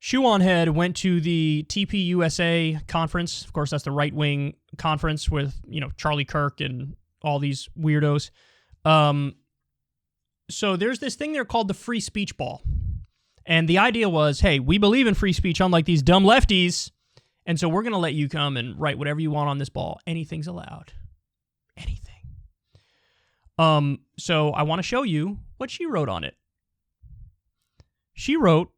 Shoe0nHead went to the TPUSA conference. Of course, that's the right-wing conference with, Charlie Kirk and all these weirdos. So there's this thing there called the free speech ball. And the idea was, hey, we believe in free speech unlike these dumb lefties, and so we're going to let you come and write whatever you want on this ball. Anything's allowed. Anything. So I want to show you what she wrote on it. She wrote,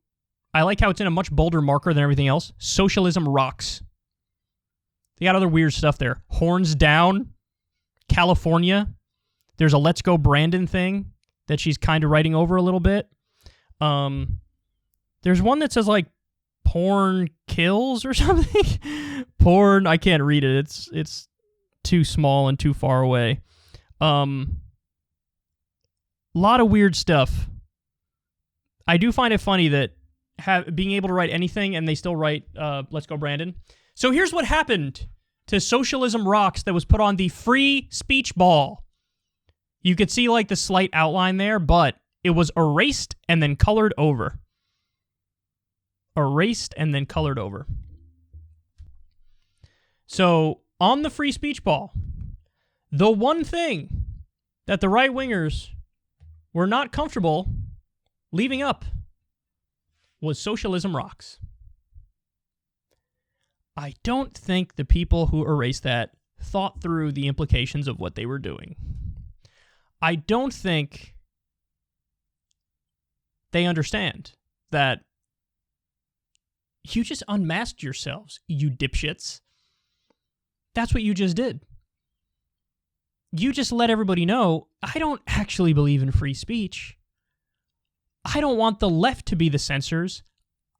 I like how it's in a much bolder marker than everything else, Socialism rocks. They got other weird stuff there. Horns down, California. There's a Let's Go Brandon thing that she's kind of writing over a little bit. There's one that says, porn kills or something. Porn, I can't read it. It's too small and too far away. Lot of weird stuff. I do find it funny that being able to write anything and they still write Let's Go Brandon. So here's what happened to Socialism Rocks that was put on the free speech ball. You could see the slight outline there, but it was erased and then colored over. Erased and then colored over. So on the free speech ball, the one thing that the right-wingers were not comfortable leaving up was Socialism Rocks. I don't think the people who erased that thought through the implications of what they were doing. I don't think they understand that you just unmasked yourselves, you dipshits. That's what you just did. You just let everybody know, I don't actually believe in free speech. I don't want the left to be the censors.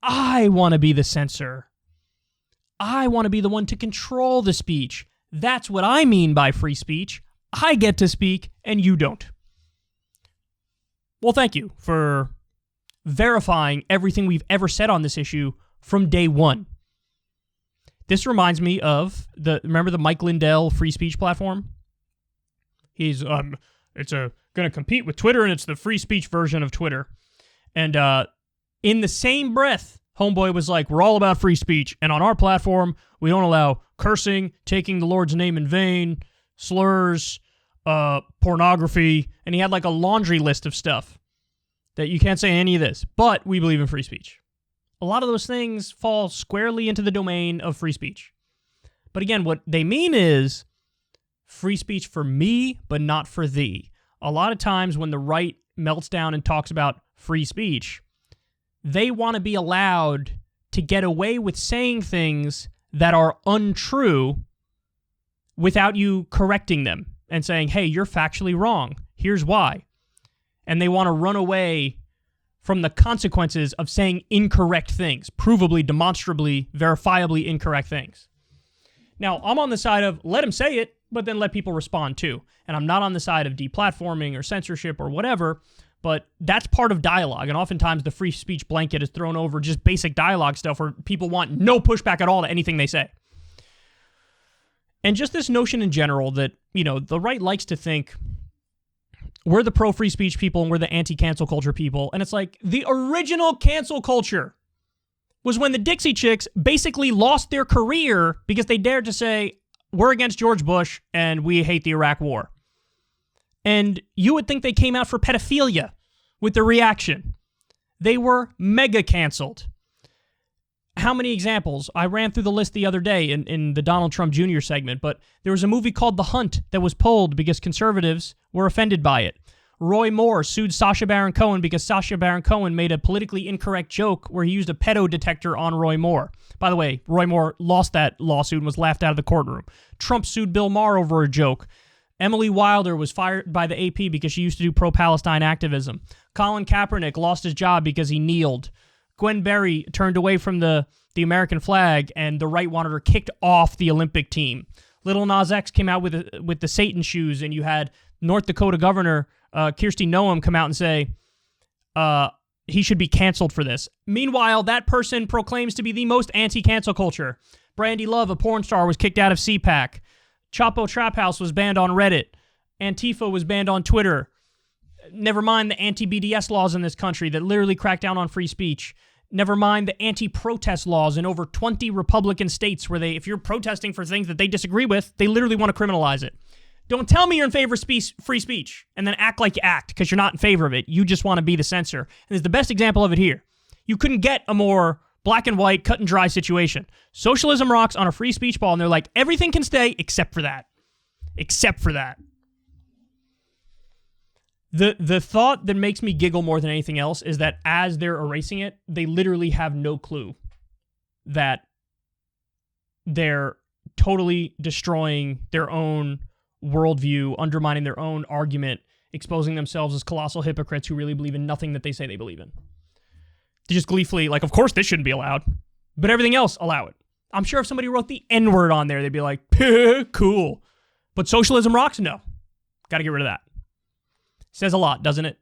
I want to be the censor. I want to be the one to control the speech. That's what I mean by free speech. I get to speak, and you don't. Well, thank you for verifying everything we've ever said on this issue from day one. This reminds me of remember the Mike Lindell free speech platform? He's going to compete with Twitter, and it's the free speech version of Twitter. And in the same breath, Homeboy was like, we're all about free speech, and on our platform, we don't allow cursing, taking the Lord's name in vain, slurs, pornography, and he had a laundry list of stuff that you can't say any of this, but we believe in free speech. A lot of those things fall squarely into the domain of free speech. But again, what they mean is free speech for me, but not for thee. A lot of times when the right melts down and talks about free speech, they want to be allowed to get away with saying things that are untrue without you correcting them and saying, hey, you're factually wrong. Here's why. And they want to run away from the consequences of saying incorrect things, provably, demonstrably, verifiably incorrect things. Now, I'm on the side of let them say it, but then let people respond too. And I'm not on the side of deplatforming or censorship or whatever, but that's part of dialogue. And oftentimes the free speech blanket is thrown over just basic dialogue stuff where people want no pushback at all to anything they say. And just this notion in general that, the right likes to think we're the pro-free speech people and we're the anti-cancel culture people. And it's the original cancel culture was when the Dixie Chicks basically lost their career because they dared to say, we're against George Bush and we hate the Iraq War. And you would think they came out for pedophilia with the reaction. They were mega canceled. How many examples? I ran through the list the other day in the Donald Trump Jr. segment, but there was a movie called The Hunt that was pulled because conservatives were offended by it. Roy Moore sued Sacha Baron Cohen because Sacha Baron Cohen made a politically incorrect joke where he used a pedo detector on Roy Moore. By the way, Roy Moore lost that lawsuit and was laughed out of the courtroom. Trump sued Bill Maher over a joke. Emily Wilder was fired by the AP because she used to do pro-Palestine activism. Colin Kaepernick lost his job because he kneeled. Gwen Berry turned away from the American flag, and the right wanted her kicked off the Olympic team. Lil Nas X came out with the Satan shoes, and you had North Dakota Governor Kristi Noem come out and say he should be canceled for this. Meanwhile, that person proclaims to be the most anti-cancel culture. Brandy Love, a porn star, was kicked out of CPAC. Chapo Trap House was banned on Reddit. Antifa was banned on Twitter. Never mind the anti-BDS laws in this country that literally crack down on free speech. Never mind the anti-protest laws in over 20 Republican states where if you're protesting for things that they disagree with, they literally want to criminalize it. Don't tell me you're in favor of free speech and then act like you act because you're not in favor of it. You just want to be the censor. And there's the best example of it here. You couldn't get a more black and white, cut and dry situation. Socialism rocks on a free speech ball, and they're like, everything can stay except for that. Except for that. The thought that makes me giggle more than anything else is that as they're erasing it, they literally have no clue that they're totally destroying their own worldview, undermining their own argument, exposing themselves as colossal hypocrites who really believe in nothing that they say they believe in. They're just gleefully like, of course this shouldn't be allowed, but everything else, allow it. I'm sure if somebody wrote the N-word on there, they'd be like, cool. But socialism rocks? No. Got to get rid of that. Says a lot, doesn't it?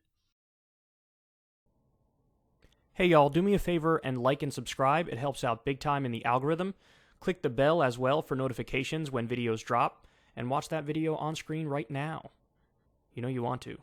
Hey y'all, do me a favor and like and subscribe. It helps out big time in the algorithm. Click the bell as well for notifications when videos drop, and watch that video on screen right now. You know you want to.